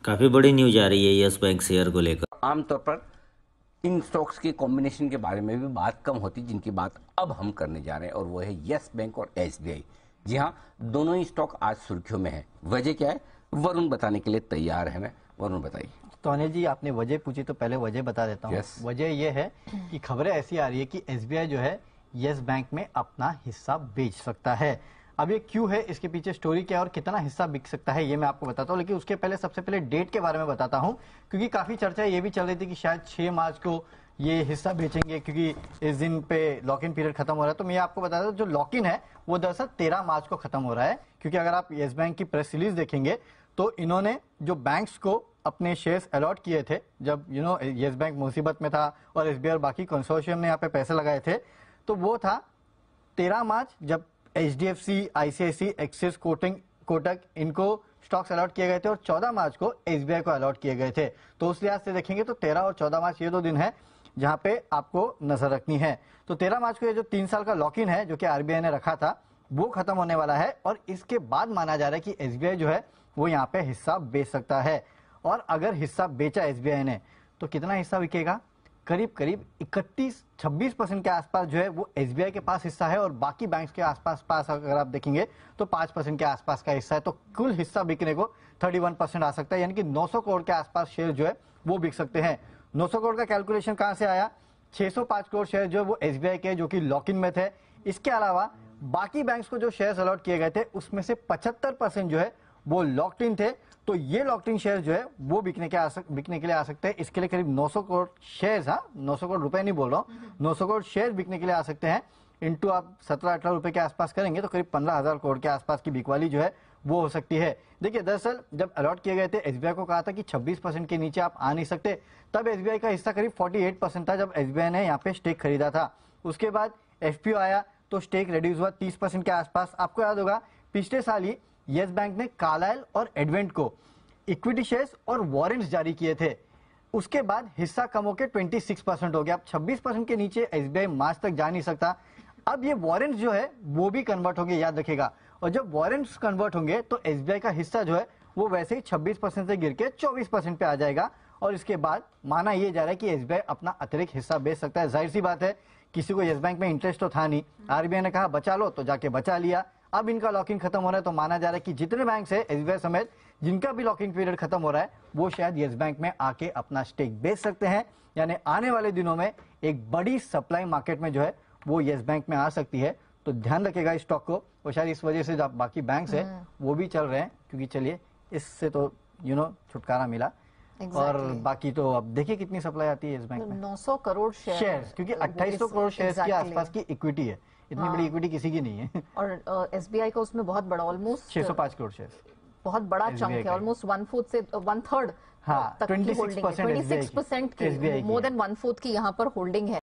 काफी बड़ी न्यूज आ रही है यस बैंक शेयर को लेकर। आमतौर पर इन स्टॉक्स के कॉम्बिनेशन के बारे में भी बात कम होती, जिनकी बात अब हम करने जा रहे हैं, और वो है यस बैंक और एसबीआई। जी हाँ, दोनों ही स्टॉक आज सुर्खियों में है। वजह क्या है, वरुण बताने के लिए तैयार है। मैं वरुण बताइए। तो अनिल जी, आपने वजह पूछी तो पहले वजह बता देता हूँ। वजह यह है कि खबरें ऐसी आ रही है कि एसबीआई जो है यस बैंक में अपना हिस्सा बेच सकता है। अब ये क्यों है, इसके पीछे स्टोरी क्या है और कितना हिस्सा बिक सकता है, ये मैं आपको बताता हूँ। लेकिन उसके पहले सबसे पहले डेट के बारे में बताता हूँ, क्योंकि काफी चर्चा ये भी चल रही थी कि शायद 6 मार्च को ये हिस्सा बेचेंगे, क्योंकि इस दिन पे लॉक इन पीरियड खत्म हो रहा है। तो मैं आपको बता दूं, जो लॉक इन है वो दरअसल 13 मार्च को खत्म हो रहा है। क्योंकि अगर आप यस बैंक की प्रेस रिलीज देखेंगे तो इन्होंने जो बैंक्स को अपने शेयर्स अलॉट किए थे, जब यस बैंक मुसीबत में था और एसबीआई और बाकी कंसोर्शियम ने यहाँ पे पैसे लगाए थे, तो वो था 13 मार्च, जब एचडीएफसी, आईसीआईसी, एक्सिस, कोटक इनको स्टॉक्स अलॉट किए गए थे, और 14 मार्च को एसबीआई को अलॉट किए गए थे। तो उस लिहाज से देखेंगे तो 13 और 14 मार्च ये 2 दिन है जहां पे आपको नजर रखनी है। तो 13 मार्च को ये जो 3 साल का लॉक इन है जो कि आरबीआई ने रखा था, वो खत्म होने वाला है, और इसके बाद माना जा रहा है कि एसबीआई जो है वो यहाँ पे हिस्सा बेच सकता है। और अगर हिस्सा बेचा एसबीआई ने तो कितना हिस्सा बिकेगा, करीब करीब 26% के आसपास जो है वो एसबीआई के पास हिस्सा है, और बाकी बैंक्स के आसपास अगर आप देखेंगे तो 5% के आसपास का हिस्सा है। तो कुल हिस्सा बिकने को 31% आ सकता है, यानी कि 900 करोड़ के आसपास शेयर जो है वो बिक सकते हैं। 900 करोड़ का कैलकुलेशन कहां से आया, 605 करोड़ शेयर जो है वो एसबीआई के, जो कि लॉक इन में थे। इसके अलावा बाकी बैंक्स को जो शेयर्स अलॉट किए गए थे उसमें से 75% जो है वो लॉक्ड इन थे। तो ये लॉक्ड इन शेयर जो है वो बिकने के लिए आ सकते हैं। इसके लिए करीब 900 करोड़ शेयर्स, 900 करोड़ रुपए नहीं बोल रहा हूँ, 900 करोड़ शेयर बिकने के लिए आ सकते हैं। इंटू आप 17-18 रुपए के आसपास करेंगे तो करीब 15,000 करोड़ के आसपास की बिकवाली जो है वो हो सकती है। देखिए, दरअसल जब अलॉट किए गए थे एसबीआई को कहा था कि 26% के नीचे आप आ नहीं सकते, तब एसबीआई का हिस्सा करीब 48% था जब एसबीआई ने यहाँ पे स्टेक खरीदा था। उसके बाद एफपीओ आया तो स्टेक रिड्यूस हुआ 30% के आसपास। आपको याद होगा पिछले साल ही यस बैंक ने कार्लाइल और एडवेंट को इक्विटी शेयर्स और वारंट्स जारी किए थे। उसके बाद हिस्सा कम होकर 26% हो गया। अब 26% के नीचे एसबीआई मार्च तक जा नहीं सकता। अब ये वारंट्स जो है वो भी कन्वर्ट होंगे, याद रखेगा। और जब वारंट्स कन्वर्ट होंगे तो एसबीआई का हिस्सा जो है वो वैसे ही 26% से गिर के 24% पे आ जाएगा। और इसके बाद माना यह जा रहा है कि एसबीआई अपना अतिरिक्त हिस्सा बेच सकता है। जाहिर सी बात है, किसी को यस बैंक में इंटरेस्ट तो था नहीं, आरबीआई ने कहा बचा लो तो जाके बचा लिया। अब इनका लॉक इन खत्म हो रहा है तो माना जा रहा है कि जितने बैंक है एसबीआई समेत जिनका भी लॉक इन पीरियड खत्म हो रहा है वो शायद यस बैंक में आके अपना स्टेक बेच सकते हैं। यानी आने वाले दिनों में एक बड़ी सप्लाई मार्केट में जो है वो यस बैंक में आ सकती है। तो ध्यान रखेगा इस स्टॉक को, और शायद इस वजह से जो बाकी बैंक्स है वो भी चल रहे हैं, क्योंकि चलिए इससे तो छुटकारा मिला। और बाकी तो अब देखिए कितनी सप्लाई आती है इस बैंक में, 900 करोड़ शेयर्स, क्योंकि 2800 करोड़ शेयर्स के आसपास की इक्विटी है। इतनी बड़ी इक्विटी किसी की नहीं है। और एसबीआई का उसमें बहुत बड़ा, ऑलमोस्ट 605 करोड़ शेयर्स, बहुत बड़ा चंक है, ऑलमोस्ट 1/4 से 1/3 हाँ, तक की होल्डिंग है। 26% की, मोर देन 1/4 की यहाँ पर होल्डिंग है।